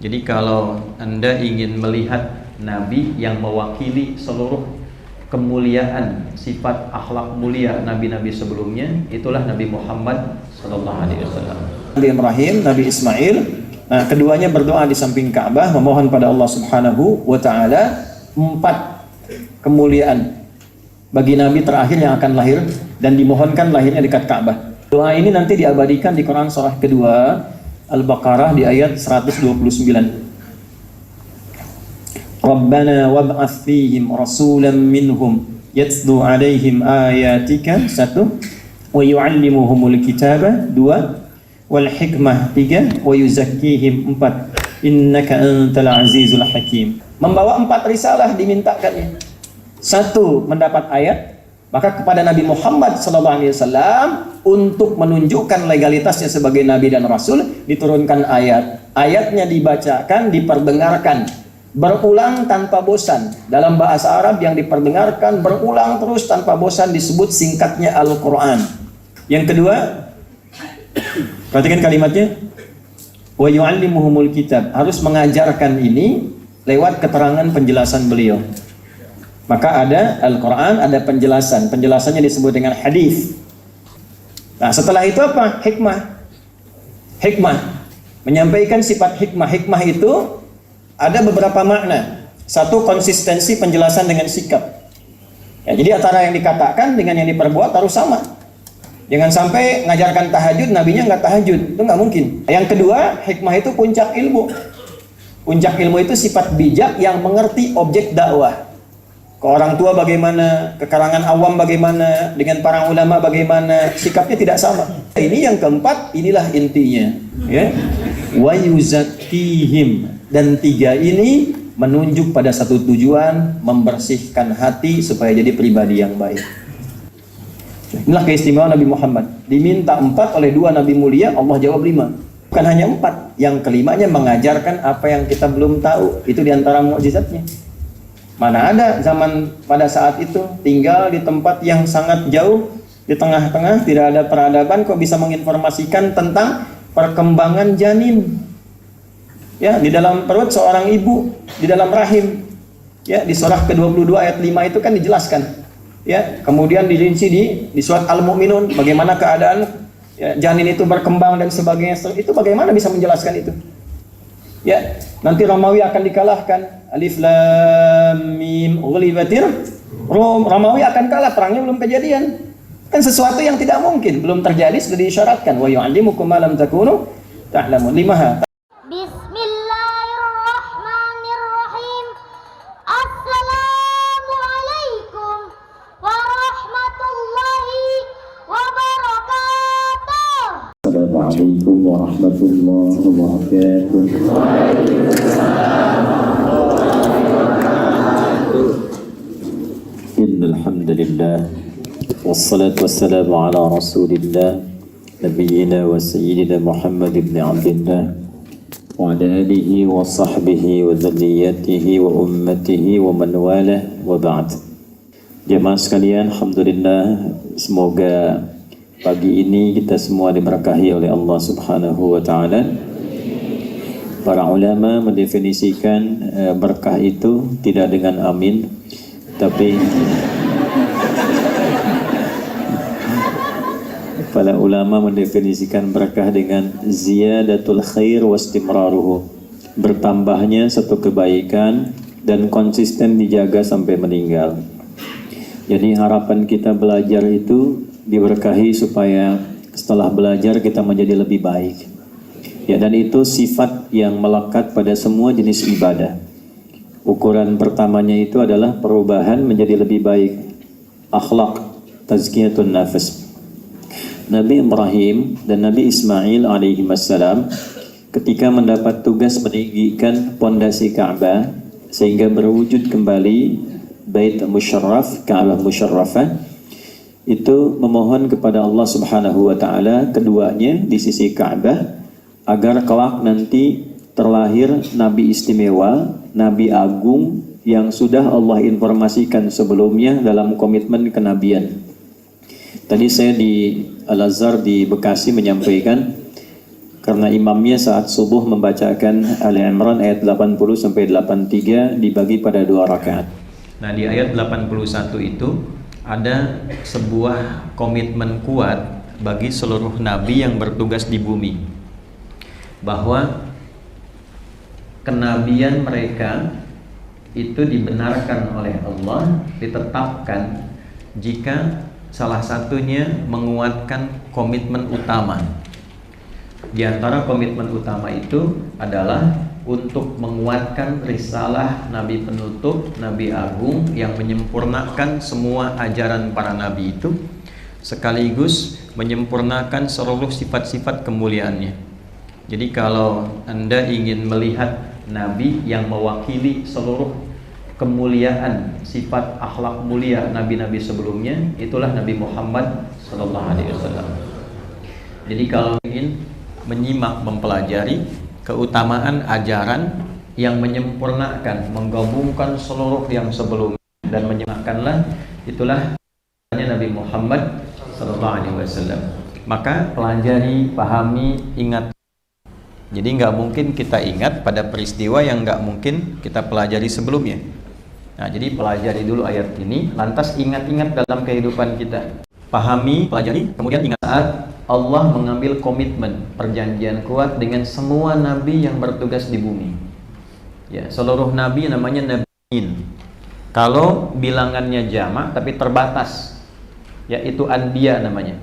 Jadi kalau Anda ingin melihat Nabi yang mewakili seluruh kemuliaan, sifat akhlak mulia Nabi-Nabi sebelumnya, itulah Nabi Muhammad SAW. Nabi Ibrahim, Nabi Ismail, keduanya berdoa di samping Ka'bah, memohon pada Allah Subhanahu wa Ta'ala 4 kemuliaan bagi Nabi terakhir yang akan lahir dan dimohonkan lahirnya dekat Ka'bah. Doa ini nanti diabadikan di Quran surah kedua Al-Baqarah di ayat 129. Rabbana wab'ats fihim rasulan minhum yatlu 'alaihim ayatika 1 wa yu'allimuhumul kitaba 2 wal hikmah 3 wa yuzakkihim 4 innaka antal azizul hakim. Membawa 4 risalah dimintakannya. 1 mendapat ayat, maka kepada Nabi Muhammad SAW untuk menunjukkan legalitasnya sebagai Nabi dan Rasul diturunkan ayat. Ayatnya dibacakan, diperdengarkan, berulang tanpa bosan. Dalam bahasa Arab yang diperdengarkan berulang terus tanpa bosan disebut singkatnya Al-Quran. Yang kedua, perhatikan kalimatnya, wa yu'allimuhumul kitab, harus mengajarkan ini lewat keterangan penjelasan beliau. Maka ada Al-Quran, ada penjelasan. Penjelasannya disebut dengan hadis. Nah, setelah itu apa? Hikmah. Hikmah. Menyampaikan sifat hikmah. Hikmah itu ada beberapa makna. 1, konsistensi penjelasan dengan sikap. Ya, jadi antara yang dikatakan dengan yang diperbuat harus sama. Jangan sampai ngajarkan tahajud, nabinya nggak tahajud. Itu nggak mungkin. Yang kedua, hikmah itu puncak ilmu. Puncak ilmu itu sifat bijak yang mengerti objek dakwah. Ke orang tua bagaimana, ke kalangan awam bagaimana, dengan para ulama bagaimana, sikapnya tidak sama. Ini yang keempat, inilah intinya, ya. Wa yuzakkihim, dan 3 ini menunjuk pada satu tujuan, membersihkan hati supaya jadi pribadi yang baik. Inilah keistimewaan Nabi Muhammad. Diminta 4 oleh 2 Nabi mulia, Allah jawab 5. Bukan hanya 4, yang kelimanya mengajarkan apa yang kita belum tahu. Itu diantara mukjizatnya. Mana ada zaman pada saat itu tinggal di tempat yang sangat jauh, di tengah-tengah, tidak ada peradaban, kok bisa menginformasikan tentang perkembangan janin. Ya, di dalam perut seorang ibu, di dalam rahim. Ya, di surah ke-22 ayat 5 itu kan dijelaskan. Ya, kemudian dirinci di surat Al-Mu'minun bagaimana keadaan ya, janin itu berkembang dan sebagainya. Itu bagaimana bisa menjelaskan itu? Ya, nanti Romawi akan dikalahkan. Alif Lam Mim ghulibatir Rum. Romawi akan kalah, perangnya belum kejadian. Kan sesuatu yang tidak mungkin, belum terjadi sudah diisyaratkan. Wa yu'allimukum ma lam takunu ta'lamun. 5. Bismillahirrahmanirrahim. Assalamualaikum warahmatullahi wabarakatuh. Assalamualaikum warahmatullahi wabarakatuh. Innal hamdalillah wassalatu wassalamu ala Rasulillah nabiyyina wa sayyidina Muhammad ibn Abdullah wa ala alihi wa sahbihi wa dzurriyyatihi wa ummatihi wa man walah wa ba'd. Jemaah sekalian, alhamdulillah, semoga pagi ini kita semua diberkahi oleh Allah Subhanahu wa Ta'ala. Para ulama mendefinisikan berkah itu tidak dengan amin, tapi para ulama mendefinisikan berkah dengan ziyadatul khair wastimraruhu, bertambahnya satu kebaikan dan konsisten dijaga sampai meninggal. Jadi harapan kita belajar itu diberkahi supaya setelah belajar kita menjadi lebih baik. Ya, dan itu sifat yang melekat pada semua jenis ibadah. Ukuran pertamanya itu adalah perubahan menjadi lebih baik. Akhlak, tazkiyatun nafas. Nabi Ibrahim dan Nabi Ismail alaihi wassalam ketika mendapat tugas meninggikan pondasi Ka'bah sehingga berwujud kembali Bait Musyarraf, Ka'bah Musyarrafah, itu memohon kepada Allah Subhanahu wa Ta'ala keduanya di sisi Ka'bah agar kelak nanti terlahir Nabi istimewa, Nabi agung yang sudah Allah informasikan sebelumnya dalam komitmen kenabian. Tadi saya di Al-Azhar di Bekasi menyampaikan karena imamnya saat subuh membacakan Ali Imran ayat 80 sampai 83 dibagi pada 2 rakaat. Nah, di ayat 81 itu ada sebuah komitmen kuat bagi seluruh nabi yang bertugas di bumi, bahwa kenabian mereka itu dibenarkan oleh Allah, ditetapkan jika salah satunya menguatkan komitmen utama. Di antara komitmen utama itu adalah untuk menguatkan risalah Nabi penutup, Nabi agung yang menyempurnakan semua ajaran para nabi itu, sekaligus menyempurnakan seluruh sifat-sifat kemuliaannya. Jadi kalau Anda ingin melihat nabi yang mewakili seluruh kemuliaan, sifat akhlak mulia nabi-nabi sebelumnya, itulah Nabi Muhammad SAW. Jadi kalau ingin menyimak, mempelajari keutamaan ajaran yang menyempurnakan, menggabungkan seluruh yang sebelumnya dan menyempurnakanlah, itulah Nabi Muhammad SAW. Maka pelajari, pahami, ingat. Jadi nggak mungkin kita ingat pada peristiwa yang nggak mungkin kita pelajari sebelumnya. Nah, jadi pelajari dulu ayat ini, lantas ingat-ingat dalam kehidupan kita. Pahami, pelajari, kemudian ingat saat Allah mengambil komitmen, perjanjian kuat dengan semua nabi yang bertugas di bumi. Ya, seluruh nabi namanya nabiin. Kalau bilangannya jamak tapi terbatas, yaitu anbiya namanya.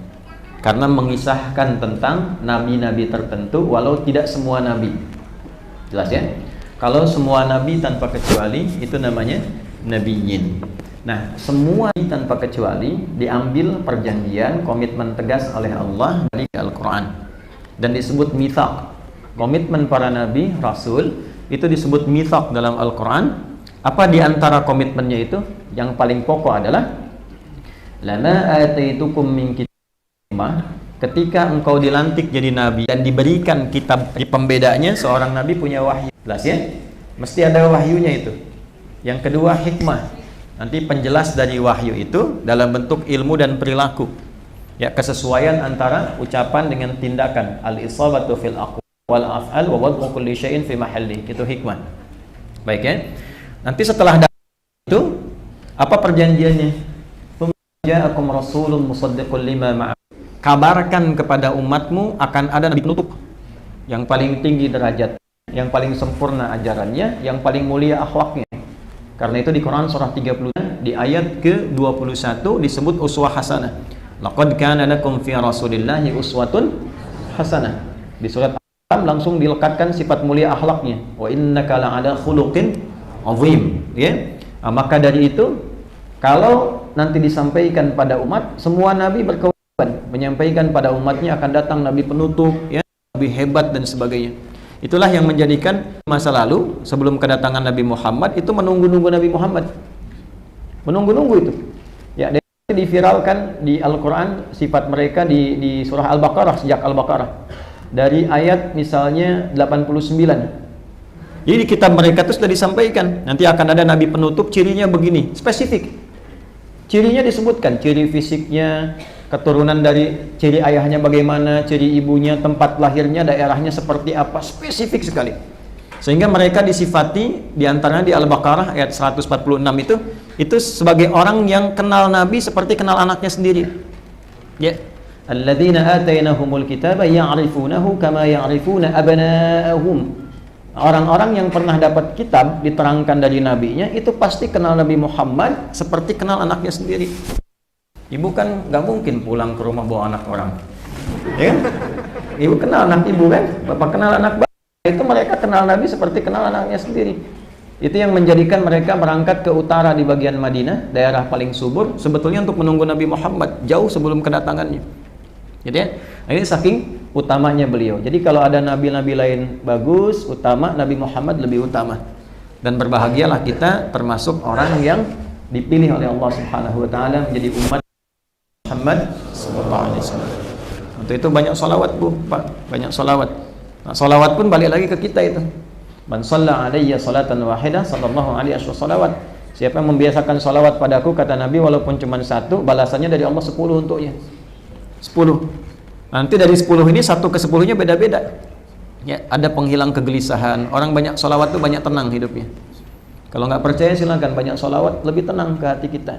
Karena mengisahkan tentang nabi-nabi tertentu walau tidak semua nabi. Jelas ya? Kalau semua nabi tanpa kecuali itu namanya nabiyin. Nah, semua tanpa kecuali diambil perjanjian, komitmen tegas oleh Allah dari Al-Quran dan disebut mitsaq. Komitmen para nabi, rasul itu disebut mitsaq dalam Al-Quran. Apa di antara komitmennya itu? Yang paling pokok adalah lama ataitukum min kitab, ketika engkau dilantik jadi nabi dan diberikan kitab. Di pembedanya seorang nabi punya wahyu. Jelas ya? Mesti ada wahyunya itu. Yang kedua hikmah. Nanti penjelas dari wahyu itu dalam bentuk ilmu dan perilaku. Ya, kesesuaian antara ucapan dengan tindakan. Al-isabatu fil aqwal wal af'al wa wad'u kulli syai'in fi mahalli. Itu hikmah. Baik ya. Nanti setelah itu apa perjanjiannya? Ja'akum rasulun musaddiqul lima ma'a. Kabarkan kepada umatmu akan ada nabi penutup yang paling tinggi derajat, yang paling sempurna ajarannya, yang paling mulia akhlaknya. Karena itu di Quran surah 30 di ayat ke-21 disebut uswah hasanah. Laqad kana lakum fi Rasulillahi uswatun hasanah. Di surat Al-An'am langsung dilekatkan sifat mulia akhlaknya. Wa innaka la'ala khuluqin 'azim, ya. Nah, maka dari itu kalau nanti disampaikan pada umat, semua nabi berkewajiban menyampaikan pada umatnya akan datang nabi penutup, ya, nabi hebat dan sebagainya. Itulah yang menjadikan masa lalu sebelum kedatangan Nabi Muhammad itu menunggu-nunggu Nabi Muhammad. Menunggu-nunggu itu. Ya, diviralkan di Al-Quran sifat mereka di surah Al-Baqarah, sejak Al-Baqarah. Dari ayat misalnya 89. Jadi di kitab mereka itu sudah disampaikan. Nanti akan ada Nabi penutup, cirinya begini. Spesifik. Cirinya disebutkan. Ciri fisiknya, keturunan dari ciri ayahnya bagaimana, ciri ibunya, tempat lahirnya, daerahnya seperti apa, spesifik sekali. Sehingga mereka disifati diantaranya di Al-Baqarah ayat 146 itu sebagai orang yang kenal Nabi seperti kenal anaknya sendiri. Ya, alladzina atainahumul kitaba ya'rifunahu kama ya'rifuna abna'ahum. Orang-orang yang pernah dapat kitab diterangkan dari nabinya itu pasti kenal Nabi Muhammad seperti kenal anaknya sendiri. Ibu kan nggak mungkin pulang ke rumah bawa anak orang, ya kan? Ibu kenal anak ibu kan, bapak kenal anak bapak. Itu mereka kenal Nabi seperti kenal anaknya sendiri. Itu yang menjadikan mereka berangkat ke utara di bagian Madinah, daerah paling subur, sebetulnya untuk menunggu Nabi Muhammad jauh sebelum kedatangannya. Jadi ya, ini saking utamanya beliau. Jadi kalau ada nabi-nabi lain bagus, utama, Nabi Muhammad lebih utama. Dan berbahagialah kita termasuk orang yang dipilih oleh Allah Subhanahu wa taala menjadi umat Muhammad sallallahu alaihi wasallam. Untuk itu banyak salawat, Bu, Pak, banyak salawat. Nah, salawat pun balik lagi ke kita itu. Man shalla alayya salatan wahidah sallallahu alaihi wasallam. Siapa yang membiasakan salawat padaku, kata Nabi, walaupun cuma satu, balasannya dari Allah 10 untuknya. 10. Nanti dari 10 ini 1 ke 10-nya beda-beda. Ya, ada penghilang kegelisahan. Orang banyak sholawat tuh banyak tenang hidupnya. Kalau nggak percaya silakan, banyak sholawat lebih tenang ke hati kita.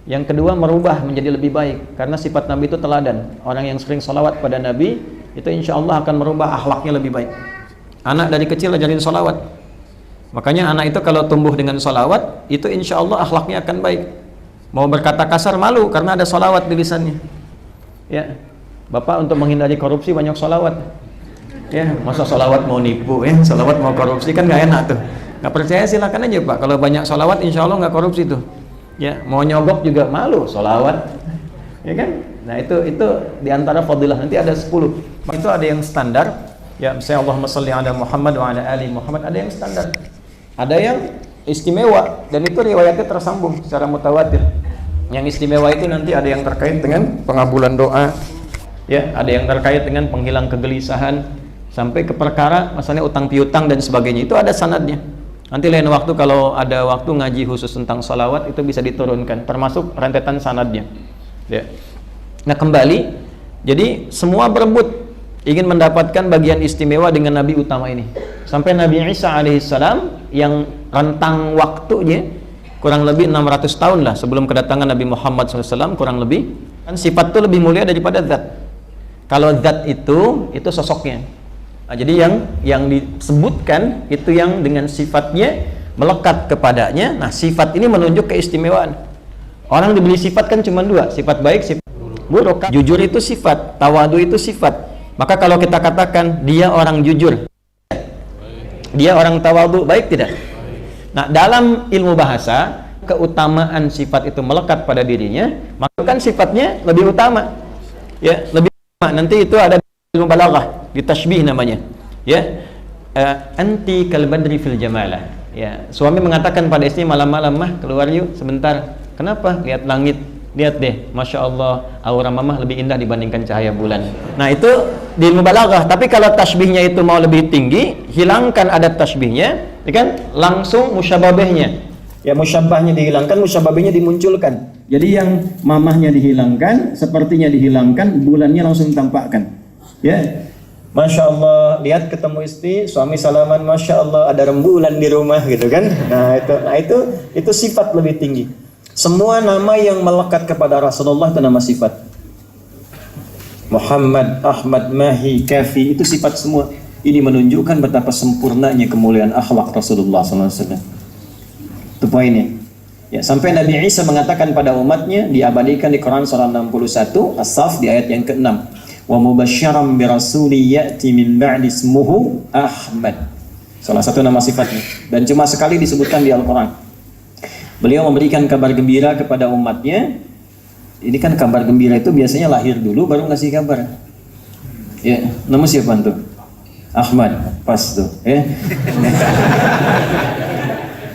Yang kedua, merubah menjadi lebih baik, karena sifat Nabi itu teladan. Orang yang sering sholawat pada Nabi itu insya Allah akan merubah akhlaknya lebih baik. Anak dari kecil ajarin sholawat, makanya anak itu kalau tumbuh dengan sholawat itu insya Allah akhlaknya akan baik. Mau berkata kasar malu karena ada sholawat di lisannya. Ya, bapak untuk menghindari korupsi banyak sholawat. Ya, masa sholawat mau nipu, ya, sholawat mau korupsi kan nggak enak tuh. Nggak percaya silakan aja pak. Kalau banyak sholawat insya Allah nggak korupsi tuh. Ya, mau nyogok juga malu sholawat, ya kan? Nah itu diantara fadilah, nanti ada 10. Itu ada yang standar, ya misalnya Allahumma sholli ala Muhammad wa ala ali Muhammad, ada yang standar, ada yang istimewa, dan itu riwayatnya tersambung secara mutawatir. Yang istimewa itu nanti ada yang terkait dengan pengabulan doa, ya, ada yang terkait dengan penghilang kegelisahan, sampai ke perkara masalahnya utang piutang dan sebagainya, itu ada sanadnya. Nanti lain waktu kalau ada waktu ngaji khusus tentang sholawat itu bisa diturunkan, termasuk rentetan sanadnya. Ya. Nah kembali, jadi semua berebut ingin mendapatkan bagian istimewa dengan Nabi utama ini. Sampai Nabi Isa alaihissalam yang rentang waktunya kurang lebih 600 tahun lah sebelum kedatangan Nabi Muhammad SAW, kurang lebih. Kan sifat itu lebih mulia daripada zat. Kalau zat itu sosoknya. Nah, jadi yang disebutkan itu yang dengan sifatnya melekat kepadanya. Nah, sifat ini menunjuk keistimewaan. Orang diberi sifat kan cuma 2, sifat baik, sifat buruk. Jujur itu sifat, tawadu itu sifat. Maka kalau kita katakan dia orang jujur, dia orang tawadu, baik tidak? Nah, dalam ilmu bahasa, keutamaan sifat itu melekat pada dirinya, maka kan sifatnya lebih utama. Ya, lebih utama. Nanti itu ada ilmu balaghah, di tashbih namanya, ya, anti kal badri fil jamalah, ya, suami mengatakan pada istri malam-malam, mah keluar yuk sebentar. Kenapa? Lihat langit, lihat deh, masya Allah aura mamah lebih indah dibandingkan cahaya bulan. Nah itu di ilmu balaghah. Tapi kalau tashbihnya itu mau lebih tinggi, hilangkan adat tashbihnya, ya kan, langsung musyababahnya, ya, musyabahnya dihilangkan, musyababahnya dimunculkan. Jadi yang mamahnya dihilangkan, sepertinya dihilangkan, bulannya langsung tampakkan. Ya, masya Allah, lihat ketemu istri, suami salaman, masya Allah ada rembulan di rumah, gitu kan? Nah itu sifat lebih tinggi. Semua nama yang melekat kepada Rasulullah itu nama sifat. Muhammad, Ahmad, Mahi, Kafi, itu sifat semua. Ini menunjukkan betapa sempurnanya kemuliaan akhlak Rasulullah SAW. Itu poinnya. Ya, sampai Nabi Isa mengatakan pada umatnya, diabadikan di Quran surah 61 As-Saff di ayat yang ke-6. Wa mubasysyiran bi rasuli ya'ti min ba'di ismuhu Ahmad. Salah satu nama sifatnya, dan cuma sekali disebutkan di Al-Qur'an. Beliau memberikan kabar gembira kepada umatnya. Ini kan kabar gembira itu biasanya lahir dulu baru ngasih kabar. Ya, nama siapa tuh? Ahmad, pas tuh, ya.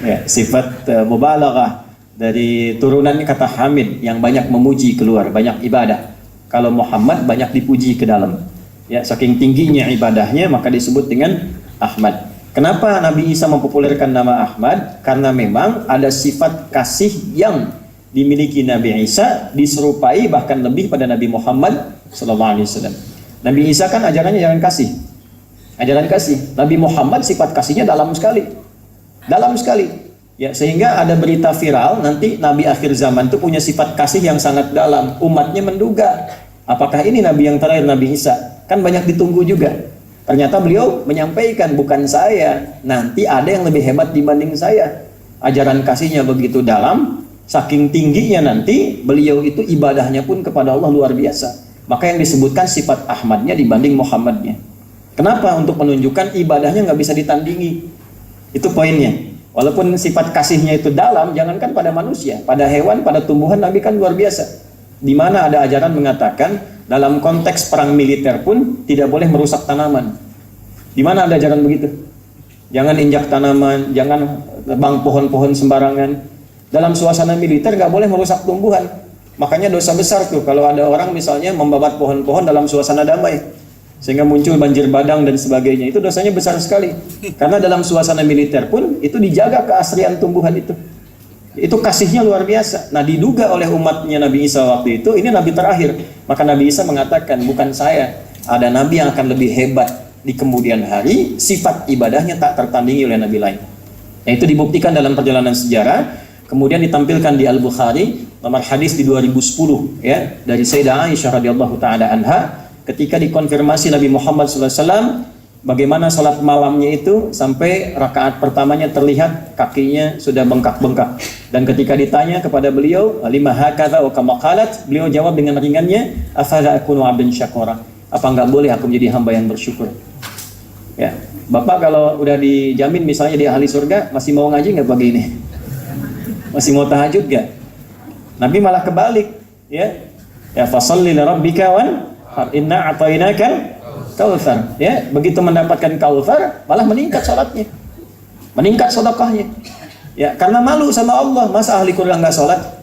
Ya, sifat mubalaghah dari turunan kata Hamid yang banyak memuji keluar, banyak ibadah. Kalau Muhammad banyak dipuji ke dalam, ya, saking tingginya ibadahnya maka disebut dengan Ahmad. Kenapa Nabi Isa mempopulerkan nama Ahmad? Karena memang ada sifat kasih yang dimiliki Nabi Isa diserupai bahkan lebih pada Nabi Muhammad SAW. Nabi Isa kan ajarannya ajaran kasih. Nabi Muhammad sifat kasihnya dalam sekali, ya, sehingga ada berita viral nanti Nabi akhir zaman itu punya sifat kasih yang sangat dalam. Umatnya menduga, apakah ini Nabi yang terakhir, Nabi Isa? Kan banyak ditunggu juga. Ternyata beliau menyampaikan, bukan saya, nanti ada yang lebih hebat dibanding saya. Ajaran kasihnya begitu dalam, saking tingginya nanti beliau itu ibadahnya pun kepada Allah luar biasa. Maka yang disebutkan sifat Ahmadnya dibanding Muhammadnya. Kenapa? Untuk menunjukkan ibadahnya nggak bisa ditandingi. Itu poinnya. Walaupun sifat kasihnya itu dalam, jangankan pada manusia, pada hewan, pada tumbuhan, Nabi kan luar biasa. Di mana ada ajaran mengatakan dalam konteks perang militer pun tidak boleh merusak tanaman. Di mana ada ajaran begitu? Jangan injak tanaman, jangan tebang pohon-pohon sembarangan. Dalam suasana militer nggak boleh merusak tumbuhan. Makanya dosa besar tuh kalau ada orang misalnya membabat pohon-pohon dalam suasana damai, sehingga muncul banjir bandang dan sebagainya. Itu dosanya besar sekali. Karena dalam suasana militer pun itu dijaga keaslian tumbuhan itu. Itu kasihnya luar biasa. Nah, diduga oleh umatnya Nabi Isa waktu itu, ini Nabi terakhir. Maka Nabi Isa mengatakan, bukan saya, ada Nabi yang akan lebih hebat di kemudian hari, sifat ibadahnya tak tertandingi oleh nabi lain. Itu dibuktikan dalam perjalanan sejarah. Kemudian ditampilkan di Al-Bukhari nomor hadis di 2010 ya, dari Sayyidah Aisyah radhiyallahu taala anha ketika dikonfirmasi Nabi Muhammad SAW bagaimana salat malamnya itu sampai rakaat pertamanya terlihat kakinya sudah bengkak-bengkak, dan ketika ditanya kepada beliau lima hakadha wa kama qalat, beliau jawab dengan ringannya, afala akunu 'abdan syakura, apa enggak boleh aku menjadi hamba yang bersyukur. Ya, Bapak kalau udah dijamin misalnya di ahli surga, masih mau ngaji nggak pagi ini? Masih mau tahajud gak? Nabi malah kebalik, ya. Ya fasalli li rabbika wan inna a'tainakal kautsar. Ya, begitu mendapatkan kautsar malah meningkat salatnya. Meningkat sedekahnya. Ya, karena malu sama Allah, masa ahli surga enggak salat?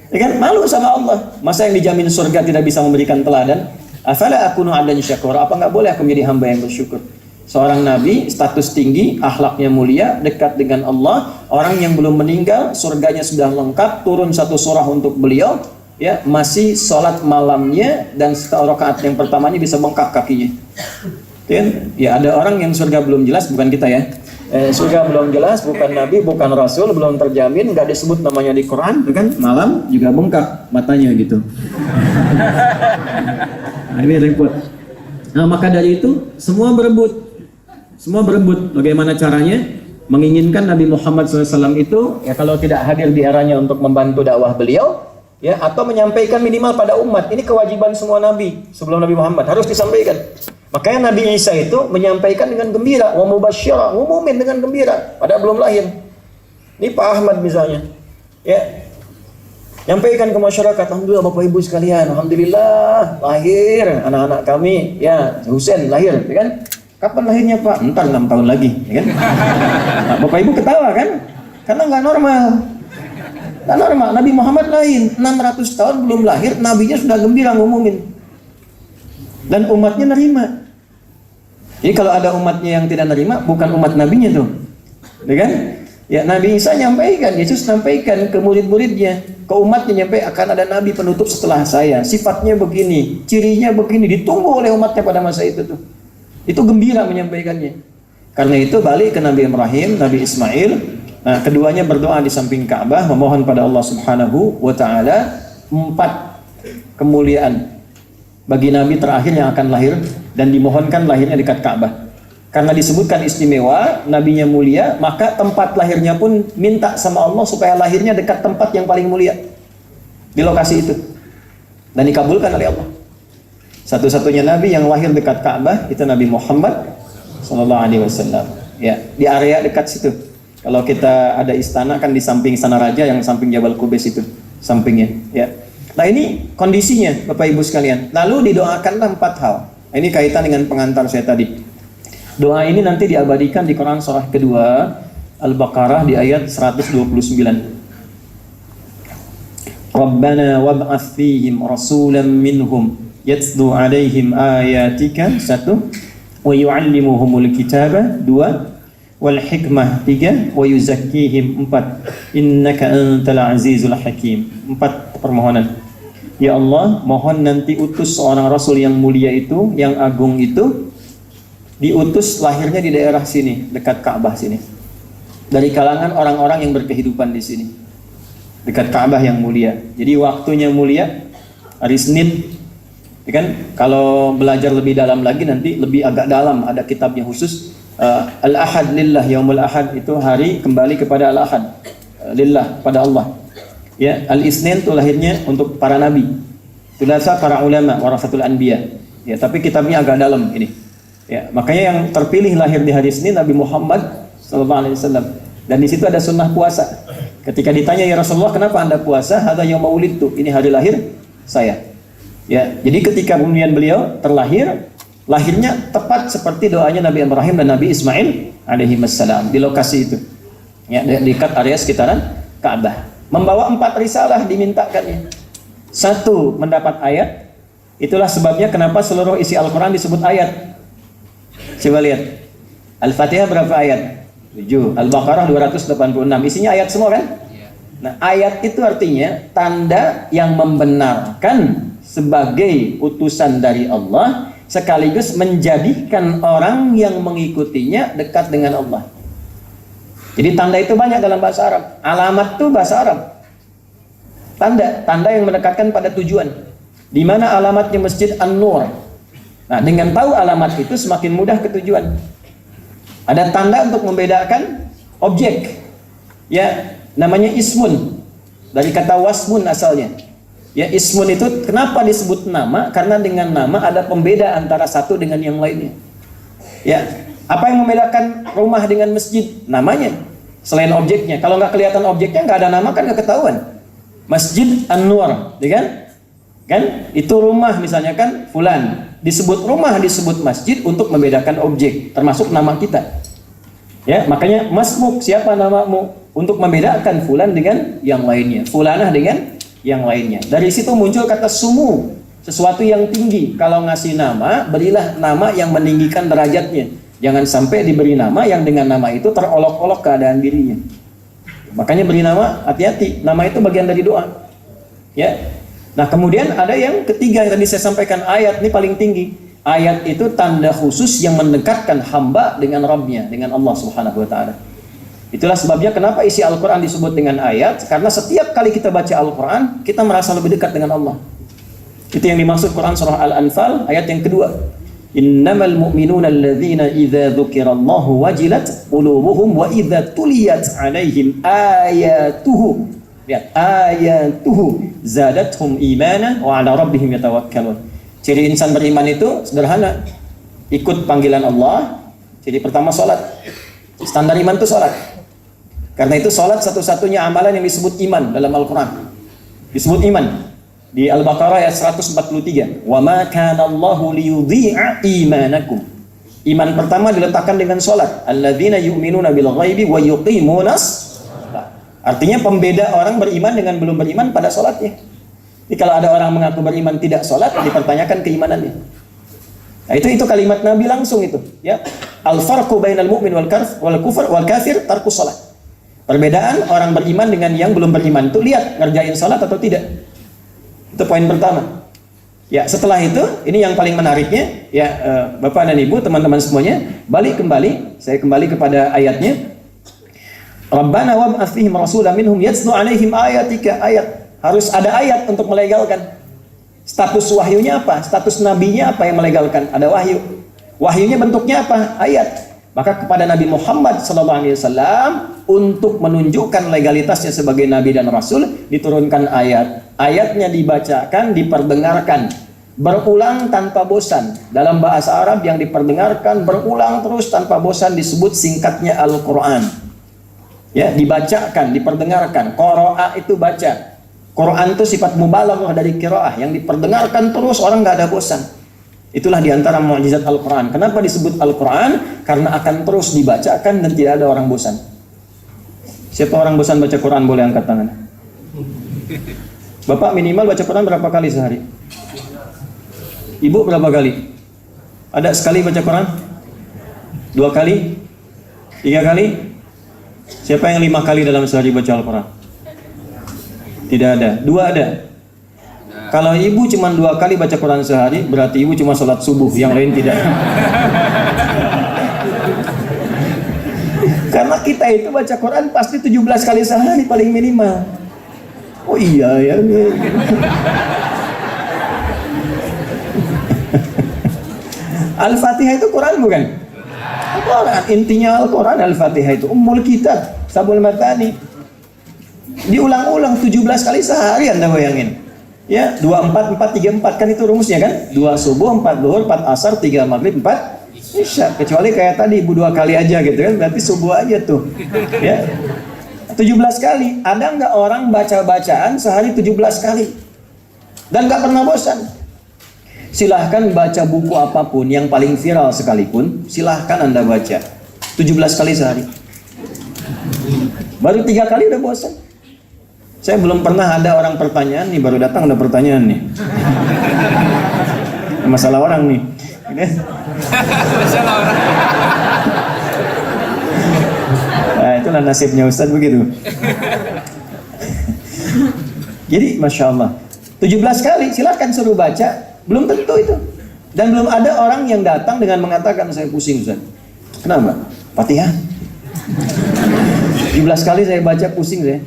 Ya kan, malu sama Allah. Masa yang dijamin surga tidak bisa memberikan teladan? Afala akunu 'abdan syakura, apa enggak boleh aku menjadi hamba yang bersyukur? Seorang nabi, status tinggi, akhlaknya mulia, dekat dengan Allah, orang yang belum meninggal, surganya sudah lengkap, turun satu surah untuk beliau, ya, masih sholat malamnya, dan setelah rakaat yang pertamanya bisa bengkak kakinya. Ya, ada orang yang surga belum jelas, bukan kita ya. Surga belum jelas, bukan nabi, bukan rasul, belum terjamin, nggak disebut namanya di Quran, kan? Malam juga bengkak matanya gitu. Nah, ini repot. Nah, maka dari itu semua berebut bagaimana caranya menginginkan Nabi Muhammad SAW itu, ya, kalau tidak hadir di eranya untuk membantu dakwah beliau, ya, atau menyampaikan minimal pada umat. Ini kewajiban semua nabi sebelum Nabi Muhammad harus disampaikan. Makanya Nabi Isa itu menyampaikan dengan gembira, wa mubasysyira, ngumumin dengan gembira, padahal belum lahir. Ini Pak Ahmad misalnya, ya, nyampaikan ke masyarakat, alhamdulillah Bapak Ibu sekalian, alhamdulillah lahir anak-anak kami, ya, Husain lahir, ya kan? Kapan lahirnya Pak? Entar 6 tahun lagi, ya kan? Nah, Bapak Ibu ketawa kan? Karena nggak normal. Nggak normal. Nabi Muhammad lahir 600 tahun belum lahir, nabinya sudah gembira ngumumin. Dan umatnya nerima. Jadi kalau ada umatnya yang tidak nerima, bukan umat nabinya tuh. Ya kan? Ya, Nabi Isa nyampaikan, Yesus sampaikan ke murid-muridnya, ke umatnya, nyampe akan ada nabi penutup setelah saya. Sifatnya begini, cirinya begini, ditunggu oleh umatnya pada masa itu tuh. Itu gembira menyampaikannya. Karena itu balik ke Nabi Ibrahim, Nabi Ismail. Nah, keduanya berdoa di samping Ka'bah, memohon pada Allah Subhanahu wa Ta'ala 4 kemuliaan bagi Nabi terakhir yang akan lahir, dan dimohonkan lahirnya dekat Ka'bah. Karena disebutkan istimewa, nabinya mulia, maka tempat lahirnya pun minta sama Allah supaya lahirnya dekat tempat yang paling mulia di lokasi itu, dan dikabulkan oleh Allah. Satu-satunya nabi yang lahir dekat Ka'bah itu Nabi Muhammad SAW. Ya, di area dekat situ. Kalau kita ada istana kan di samping Istana Raja, yang samping Jabal Qubais itu sampingnya. Ya. Nah, ini kondisinya Bapak Ibu sekalian. Lalu didoakanlah 4 hal. Ini kaitan dengan pengantar saya tadi. Doa ini nanti diabadikan di Quran surah kedua Al-Baqarah di ayat 129. Rabbana wab'ats fihim rasulan minhum yatlu 'alaihim ayatika 1 wa yu'allimuhumul kitaba 2 wal hikmah 3 wa yuzakkihim 4 innaka antal azizul hakim. 4 permohonan. Ya Allah, mohon nanti utus seorang rasul yang mulia itu, yang agung itu, diutus lahirnya di daerah sini, dekat Ka'bah sini, dari kalangan orang-orang yang berkehidupan di sini, dekat Ka'bah yang mulia. Jadi waktunya mulia, hari Senin. Ya kan? Kalau belajar lebih dalam lagi nanti lebih agak dalam, ada kitabnya khusus. Al-Ahad lillah, Yaumul Ahad itu hari kembali kepada Al-Ahad, lillah, pada Allah. Ya, Al-Isnin itu lahirnya untuk para nabi. Thulatsa para ulama, warasatul anbiya. Ya, tapi kitabnya agak dalam ini. Ya, makanya yang terpilih lahir di hari Senin Nabi Muhammad SAW. Dan di situ ada sunnah puasa. Ketika ditanya, ya Rasulullah, kenapa Anda puasa? Hadza yauma wulidtu, ini hari lahir saya. Ya, jadi ketika kemudian beliau terlahir, lahirnya tepat seperti doanya Nabi Ibrahim dan Nabi Ismail alaihi wassalam di lokasi itu. Ya, dekat area sekitaran Ka'bah. Membawa 4 risalah dimintakannya. 1, mendapat ayat. Itulah sebabnya kenapa seluruh isi Al-Quran disebut ayat. Coba lihat. Al-Fatihah berapa ayat? 7. Al-Baqarah 286. Isinya ayat semua kan? Nah, ayat itu artinya tanda yang membenarkan sebagai utusan dari Allah sekaligus menjadikan orang yang mengikutinya dekat dengan Allah. Jadi tanda itu banyak dalam bahasa Arab. Alamat itu bahasa Arab. Tanda yang mendekatkan pada tujuan. Di mana alamatnya Masjid An-Nur. Nah, dengan tahu alamat itu semakin mudah ke tujuan. Ada tanda untuk membedakan objek. Ya, namanya ismun. Dari kata wasmun asalnya. Ya, ismun itu kenapa disebut nama? Karena dengan nama ada pembeda antara satu dengan yang lainnya. Ya, apa yang membedakan rumah dengan masjid? Namanya. Selain objeknya. Kalau nggak kelihatan objeknya, nggak ada nama kan nggak ketahuan. Masjid An-Nur, ya kan? Kan? Itu rumah misalnya kan, fulan. Disebut rumah, disebut masjid untuk membedakan objek, termasuk nama kita. Ya, makanya masmuk, siapa namamu? Untuk membedakan fulan dengan yang lainnya, fulanah dengan yang lainnya. Dari situ muncul kata sumu, sesuatu yang tinggi. Kalau ngasih nama, berilah nama yang meninggikan derajatnya. Jangan sampai diberi nama yang dengan nama itu terolok-olok keadaan dirinya. Makanya beri nama, hati-hati. Nama itu bagian dari doa. Ya. Nah, kemudian ada yang ketiga yang tadi saya sampaikan, ayat ini paling tinggi. Ayat itu tanda khusus yang mendekatkan hamba dengan Rabbnya, dengan Allah Subhanahu wa taala. Itulah sebabnya kenapa isi Al-Quran disebut dengan ayat, karena setiap kali kita baca Al-Quran, kita merasa lebih dekat dengan Allah. Itu yang dimaksud Quran surah Al-Anfal ayat yang kedua. Innamal mu'minuna alladzina idza dzukirallahu wajilat qulubuhum wa idza tuliyat alaihim ayatuhu. Lihat, ayatuhu zadatuhum imana wa ala rabbihim yatawakkalun. Ciri insan beriman itu sederhana. Ikut panggilan Allah. Ciri pertama salat. Standar iman itu salat. Karena itu salat satu-satunya amalan yang disebut iman dalam Al-Quran. Disebut iman. Di Al-Baqarah ayat 143. Wa ma kana Allahu liyudhi'a imanakum. Iman pertama diletakkan dengan salat. Alladzina yu'minuna bil ghaibi wa yuqimunas. Artinya pembeda orang beriman dengan belum beriman pada salatnya. Jadi kalau ada orang mengaku beriman tidak salat, dipertanyakan keimanannya. Nah, itu kalimat Nabi langsung itu, ya. Al-farqu bainal mu'min wal kufur wal kafir tarkus salat. Perbedaan orang beriman dengan yang belum beriman itu lihat ngerjain salat atau tidak. Itu poin pertama. Ya, setelah itu ini yang paling menariknya, ya, Bapak dan Ibu, teman-teman semuanya, saya kembali kepada ayatnya. Rabbana wab'ats fihim rasulan minhum yatlu 'alaihim ayatika. Ayat harus ada ayat untuk melegalkan. Status wahyunya apa? Status nabinya apa yang melegalkan? Ada wahyu. Wahyunya bentuknya apa? Ayat. Maka kepada Nabi Muhammad SAW untuk menunjukkan legalitasnya sebagai nabi dan rasul diturunkan ayat. Ayatnya dibacakan, diperdengarkan, berulang tanpa bosan. Dalam bahasa Arab yang diperdengarkan berulang terus tanpa bosan disebut singkatnya Al-Quran. Ya, dibacakan, diperdengarkan. Qiraah itu baca. Quran itu sifat mubalaghah dari qiraah yang diperdengarkan terus, orang nggak ada bosan. Itulah diantara mukjizat Al-Quran. Kenapa disebut Al-Quran? Karena akan terus dibacakan dan tidak ada orang bosan. Siapa orang bosan baca Quran boleh angkat tangan. Bapak minimal baca Quran berapa kali sehari? Ibu berapa kali? Ada sekali baca Quran? 2 kali? 3 kali? Siapa yang 5 kali dalam sehari baca Al-Quran? Tidak ada. 2 ada. Kalau ibu cuma 2 kali baca Quran sehari, berarti ibu cuma sholat subuh, yang lain tidak. Karena kita itu baca Quran pasti 17 kali sehari paling minimal. Oh iya ya. Al-Fatihah itu Quran bukan? Al-Quran. Intinya Al-Quran, Al-Fatihah itu Ummul Kitab, Sabul Matani. Diulang-ulang 17 kali sehari, Anda bayangin. Ya, 2, 4, 4, 3, 4 kan itu rumusnya kan? 2 subuh, 4 zuhur, 4 asar, 3 maghrib, 4 isya. Kecuali kayak tadi ibu 2 kali aja gitu kan, berarti subuh aja tuh. Ya. 17 kali. Ada nggak orang baca-bacaan sehari 17 kali? Dan nggak pernah bosan. Silahkan baca buku apapun yang paling viral sekalipun, silahkan Anda baca 17 kali sehari. Baru 3 kali udah bosan. Saya belum pernah ada orang pertanyaan nih, baru datang udah pertanyaan nih. Masalah orang nih. Masalah orang. Nah, itulah nasibnya Ustaz begitu. Jadi Masya Allah 17 kali, silakan suruh baca. Belum tentu itu. Dan belum ada orang yang datang dengan mengatakan saya pusing Ustaz. Kenapa? Fatihah. 17 kali saya baca pusing saya.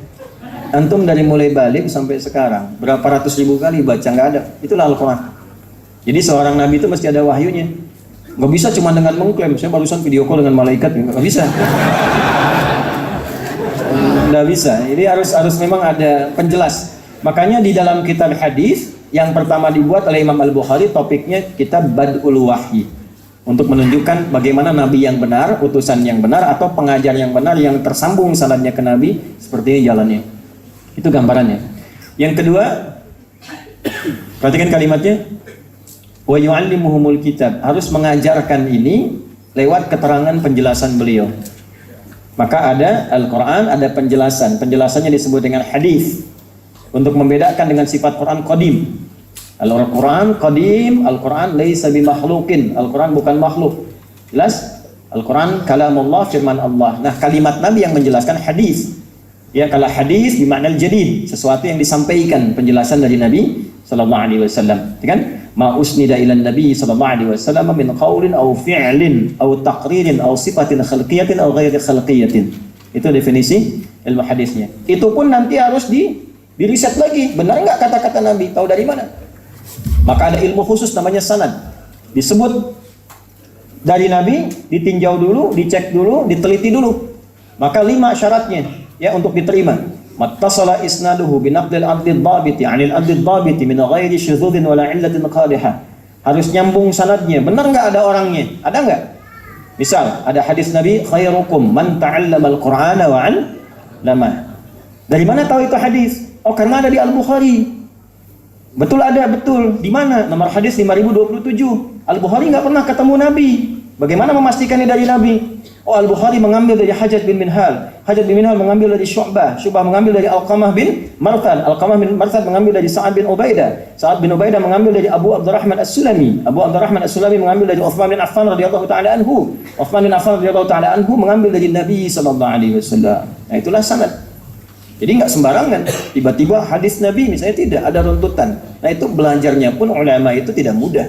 Antum dari mulai balik sampai sekarang berapa ratus ribu kali baca nggak ada. Itulah Al-Quran. Jadi seorang nabi itu mesti ada wahyunya. Nggak bisa cuma dengan mengklaim saya barusan video call dengan malaikat, nggak bisa. Nggak bisa. Jadi harus memang ada penjelas. Makanya di dalam kitab hadis yang pertama dibuat oleh Imam Al-Bukhari, topiknya kitab Bad'ul Wahyi, untuk menunjukkan bagaimana nabi yang benar, utusan yang benar, atau pengajar yang benar yang tersambung sanadnya ke nabi, seperti ini jalannya. Itu gambarannya. Yang kedua, perhatikan kalimatnya, wa yu'allimuhumul kitab, harus mengajarkan ini lewat keterangan penjelasan beliau. Maka ada Al-Quran, ada penjelasan. Penjelasannya disebut dengan hadis, untuk membedakan dengan sifat Quran qadim. Al-Quran qadim, Al-Quran laisa bimakhluqin. Al-Quran bukan makhluk. Jelas? Al-Quran kalamullah, firman Allah. Nah, kalimat Nabi yang menjelaskan hadis. Ya, kalau hadis bermakna jadid, sesuatu yang disampaikan, penjelasan dari Nabi sallallahu alaihi wasallam. Kan? Ma usnida ila Nabi sallallahu alaihi wasallam min qaulin aw fi'lin aw taqririn aw sifatin khalqiyatin aw ghairi khalqiyatin. Itu definisi ilmu hadisnya. Itu pun nanti harus diriset lagi, benar nggak kata-kata Nabi? Tahu dari mana? Maka ada ilmu khusus namanya sanad. Disebut dari Nabi, ditinjau dulu, dicek dulu, diteliti dulu. Maka 5 syaratnya ya untuk diterima. Mattasala isnaduhu binaqdil adlid dhabiti 'anil adlid dhabiti min ghairi syudzudin wala 'illatin qadihah. Harus nyambung sanadnya. Benar nggak ada orangnya? Ada nggak? Misal ada hadis Nabi, khairukum man ta'allamal Qur'ana wa 'allama. Dari mana tahu itu hadis? Oh, karena ada di Al-Bukhari. Betul ada, betul. Di mana? Nomor hadis 5027. Al-Bukhari nggak pernah ketemu Nabi. Bagaimana memastikannya dari Nabi? Oh, Al-Bukhari mengambil dari Hajjaj bin Minhal. Hajjaj bin Minhal mengambil dari Syu'bah. Syu'bah mengambil dari Alqamah bin Marthad. Alqamah bin Marthad mengambil dari Sa'ad bin Ubaidah. Sa'ad bin Ubaidah mengambil dari Abu Abdurrahman As-Sulami. Abu Abdurrahman As-Sulami mengambil dari Uthman bin Affan radhiyallahu ta'ala anhu. Uthman bin Affan radhiyallahu ta'ala anhu mengambil dari Nabi sallallahu alaihi wasallam. Nah, itulah sanad. Jadi nggak sembarangan, tiba-tiba hadis Nabi misalnya tidak ada runtutan. Nah, itu belajarnya pun ulama itu tidak mudah.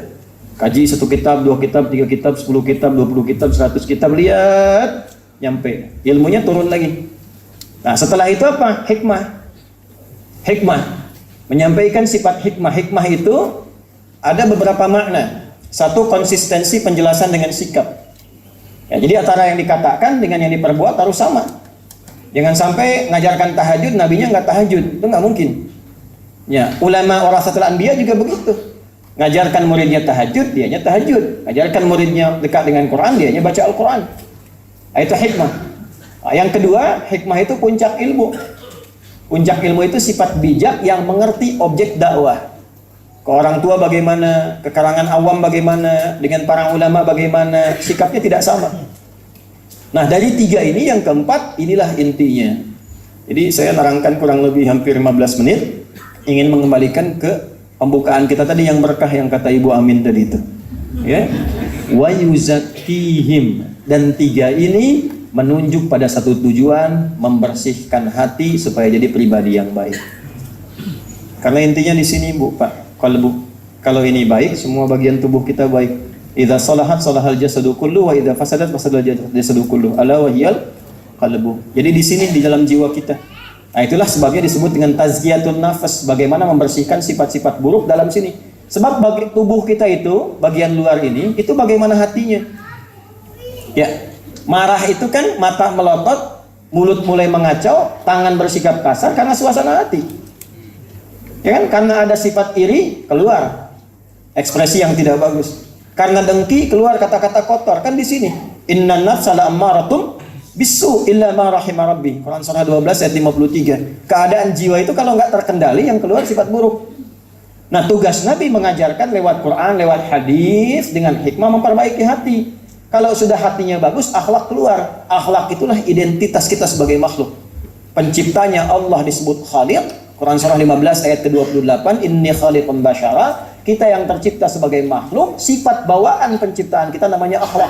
Kaji 1 kitab, 2 kitab, 3 kitab, 10 kitab, 20 kitab, 100 kitab, lihat nyampe. Ilmunya turun lagi. Nah, setelah itu apa? Hikmah. Menyampaikan sifat hikmah. Hikmah itu ada beberapa makna. 1, konsistensi penjelasan dengan sikap. Ya, jadi antara yang dikatakan dengan yang diperbuat harus sama. Jangan sampai ngajarkan tahajud, nabinya nggak tahajud, itu nggak mungkin. Ya, ulama warasatul anbiya juga begitu. Ngajarkan muridnya tahajud, dianya tahajud. Ngajarkan muridnya dekat dengan Quran, dianya baca Al-Quran. Nah, itu hikmah. Nah, yang kedua, hikmah itu puncak ilmu. Puncak ilmu itu sifat bijak yang mengerti objek dakwah. Ke orang tua bagaimana, ke kalangan awam bagaimana, dengan para ulama bagaimana, sikapnya tidak sama. Nah, dari 3 ini yang keempat, inilah intinya. Jadi saya nerangkan kurang lebih hampir 15 menit, ingin mengembalikan ke pembukaan kita tadi yang berkah yang kata Ibu Amin tadi itu. Ya. Wa yuzakkihim, dan 3 ini menunjuk pada satu tujuan, membersihkan hati supaya jadi pribadi yang baik. Karena intinya di sini, Bu, Pak, kalau ini baik, semua bagian tubuh kita baik. Idza salahat salahal jasadu kullu wa idza fasadat fasadal jasadu kullu ala wa hiyal qalbu. Jadi di sini di dalam jiwa kita. Nah, itulah sebabnya disebut dengan tazkiyatun nafas, bagaimana membersihkan sifat-sifat buruk dalam sini. Sebab bagi tubuh kita itu, bagian luar ini, itu bagaimana hatinya. Ya, marah itu kan mata melotot, mulut mulai mengacau, tangan bersikap kasar karena suasana hati. Ya kan, karena ada sifat iri keluar ekspresi yang tidak bagus. Karena dengki keluar kata-kata kotor, kan di sini. Innan nafsa la'ammaratum bisu illa ma rahima rabbi. Quran surah 12 ayat 53. Keadaan jiwa itu kalau nggak terkendali yang keluar sifat buruk. Nah, tugas Nabi mengajarkan lewat Quran, lewat hadis dengan hikmah memperbaiki hati. Kalau sudah hatinya bagus, akhlak keluar. Akhlak itulah identitas kita sebagai makhluk. Penciptanya Allah disebut Khaliq. Quran surah 15 ayat ke-28, inni khaliqun basyara. Kita yang tercipta sebagai makhluk, sifat bawaan penciptaan kita namanya akhlak.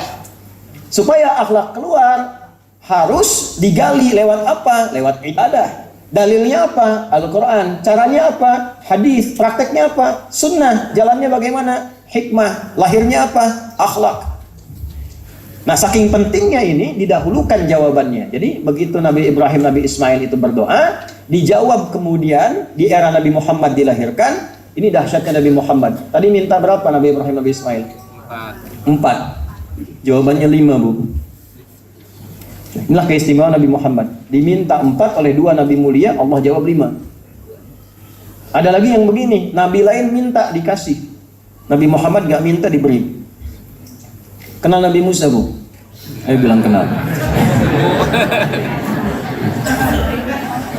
Supaya akhlak keluar, harus digali lewat apa? Lewat ibadah. Dalilnya apa? Al-Quran. Caranya apa? Hadis. Prakteknya apa? Sunnah. Jalannya bagaimana? hikmah. Lahirnya apa? Akhlak. Nah, saking pentingnya ini didahulukan jawabannya. Jadi begitu Nabi Ibrahim, Nabi Ismail itu berdoa, dijawab kemudian di era Nabi Muhammad dilahirkan. Ini dahsyatnya Nabi Muhammad. Tadi minta berapa Nabi Ibrahim, Nabi Ismail? 4. Jawabannya 5, Bu. Inilah keistimewaan Nabi Muhammad. Diminta 4 oleh 2 Nabi mulia, Allah jawab 5. Ada lagi yang begini, Nabi lain minta dikasih, Nabi Muhammad gak minta diberi. Kenal Nabi Musa, Bu? Ayo bilang kenal.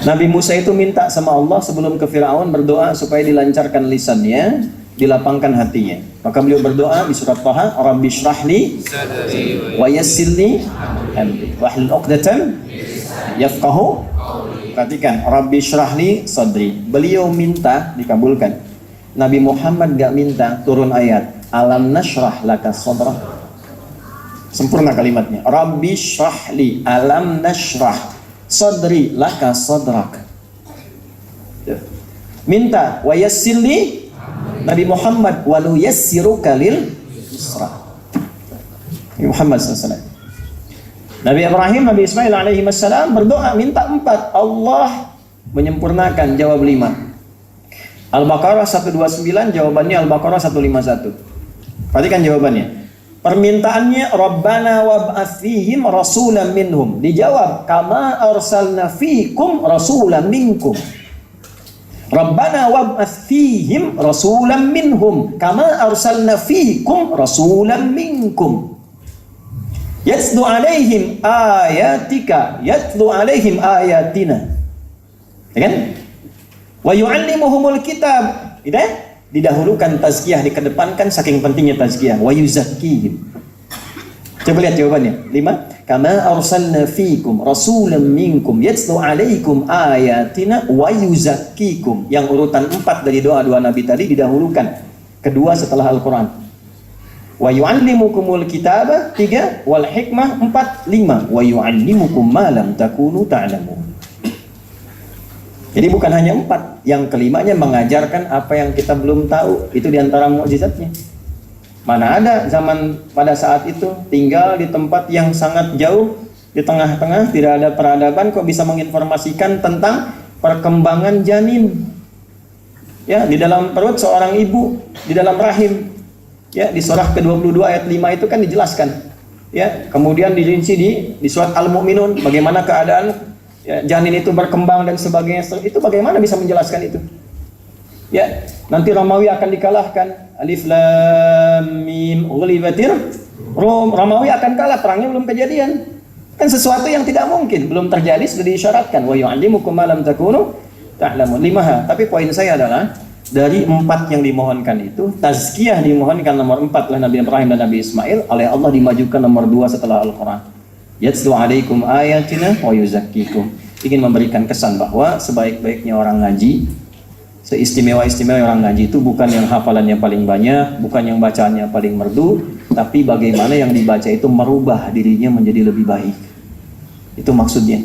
Nabi Musa itu minta sama Allah sebelum ke Fir'aun, berdoa supaya dilancarkan lisannya, dilapangkan hatinya. Maka beliau berdoa di surat Taha, Rabbi shrahli wa yassirli amri wahlul 'uqdatam yafqahu. Perhatikan, Rabbi shrahli sadri. Beliau minta dikabulkan. Nabi Muhammad gak minta, turun ayat, alam nashrah laka sadrak. Sempurna kalimatnya. Rabbi shrahli, alam nashrah sadri laka sadrak. Minta wa yassirli, Nabi Muhammad walu yassiruka lil yusra. Nabi Muhammad SAW. Nabi Ibrahim, Nabi Ismail alaihi wassalam berdoa minta 4, Allah menyempurnakan, jawab 5. Al-Baqarah 129, jawabannya Al-Baqarah 151. Perhatikan jawabannya. Permintaannya Rabbana wab'ats fihim rasulan minhum. Dijawab kama arsalna fikum rasulan minkum. Rabbana wab'ats fihim rasulan minhum kama arsalna fikum rasulan minkum. Yatlu alaihim ayatika, yatlu alaihim ayatina. Ya kan? Wa yu'allimuhumul kitab. Tidak? Didahulukan tazkiyah, dikedepankan saking pentingnya tazkiyah. Wa yuzakkihim. Coba lihat jawabannya. 5. Kama arsalna fikum rasulan minkum yatlu alaikum ayatina wa yuzakkikum. Yang urutan 4 dari doa-doa Nabi tadi didahulukan. Kedua setelah Al-Quran. Wa yu'allimukumul kitaba 3, wal hikmah 4, 5. Wa yu'allimukum ma lam takunu ta'lamun. Jadi bukan hanya 4, yang kelimanya mengajarkan apa yang kita belum tahu. Itu diantara mukjizatnya. Mana ada zaman pada saat itu tinggal di tempat yang sangat jauh, di tengah-tengah, tidak ada peradaban, kok bisa menginformasikan tentang perkembangan janin. Ya, di dalam perut seorang ibu, di dalam rahim. Ya, di surah ke-22 ayat 5 itu kan dijelaskan. Ya, kemudian dirinci di surat Al-Mu'minun bagaimana keadaan ya, janin itu berkembang dan sebagainya. Itu bagaimana bisa menjelaskan itu? Ya, nanti Romawi akan dikalahkan. Alif lam mim ghulibatir Rum. Romawi akan kalah, perangnya belum kejadian. Kan sesuatu yang tidak mungkin, belum terjadi sudah diisyaratkan. Wa yu'allimukum ma lam takunu ta'lamun. 5. Tapi poin saya adalah dari 4 yang dimohonkan itu, tazkiyah dimohonkan nomor 4 oleh Nabi Ibrahim dan Nabi Ismail, oleh Allah dimajukan nomor 2 setelah Al-Quran. Yatlu alaikum ayatina wa yuzakkikum. Ingin memberikan kesan bahwa sebaik-baiknya orang ngaji, seistimewa-istimewa orang ngaji itu bukan yang hafalannya paling banyak, bukan yang bacaannya paling merdu, tapi bagaimana yang dibaca itu merubah dirinya menjadi lebih baik. Itu maksudnya.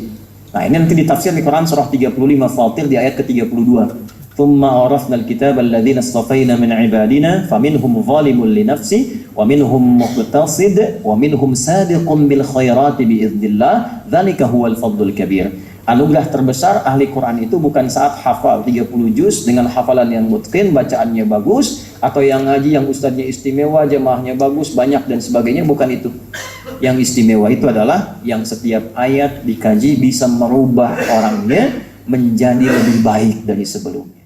Nah, ini nanti ditafsir di Quran surah 35 Fatir di ayat ke-32. Thumma awrafnal kitaba alladhina istafayna min ibadina faminhum zalimun li nafsi wa minhum muqtasid wa minhum sadiqun bil khairati biiznillah dzalika huwal fadlul kabir. Anugerah terbesar ahli Quran itu bukan saat hafal 30 juz dengan hafalan yang mutqin, bacaannya bagus, atau yang ngaji yang ustadznya istimewa, jemaahnya bagus, banyak dan sebagainya, bukan itu. Yang istimewa itu adalah yang setiap ayat dikaji bisa merubah orangnya menjadi lebih baik dari sebelumnya.